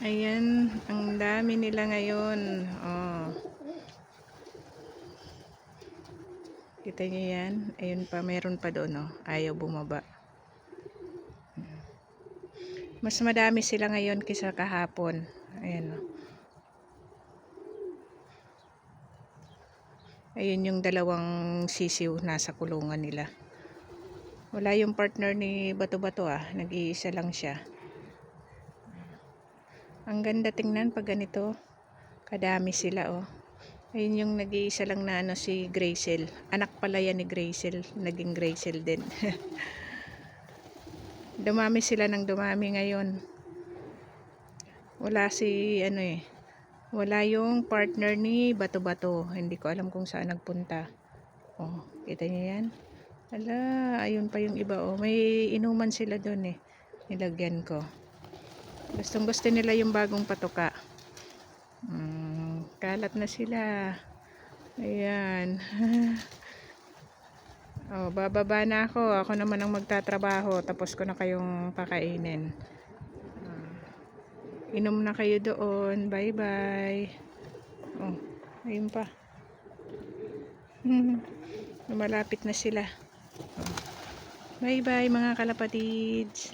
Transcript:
Ayan, ang dami nila ngayon. Oh. Kita niyo yan? Ayun pa, meron pa doon, oh. Ayaw bumaba. Mas madami sila ngayon kaysa kahapon. Ayan, oh. Ayun yung dalawang sisiw nasa kulungan nila. Wala yung partner ni Bato-Bato, ah. Nag-iisa lang siya. Ang ganda tingnan pag ganito. Kadami sila, oh. Ayun yung nag-iisa lang na ano, si Gracel. Anak pala yan ni Gracel. Naging Gracel din. Dumami sila ng dumami ngayon. Wala si ano eh. Wala yung partner ni Bato-Bato. Hindi ko alam kung saan nagpunta. Oh, kita niyo yan? Ala, ayun pa yung iba, oh. May inuman sila doon eh. Nilagyan ko. Gustong gusto nila yung bagong patuka. Kalat na sila. Ayan. Oh, bababa na ako. Ako naman ang magtatrabaho. Tapos ko na kayong pakainin. Inom na kayo doon. Bye bye. Oh, ayun pa. Lumalapit na sila. Oh. Bye bye mga kalapatids.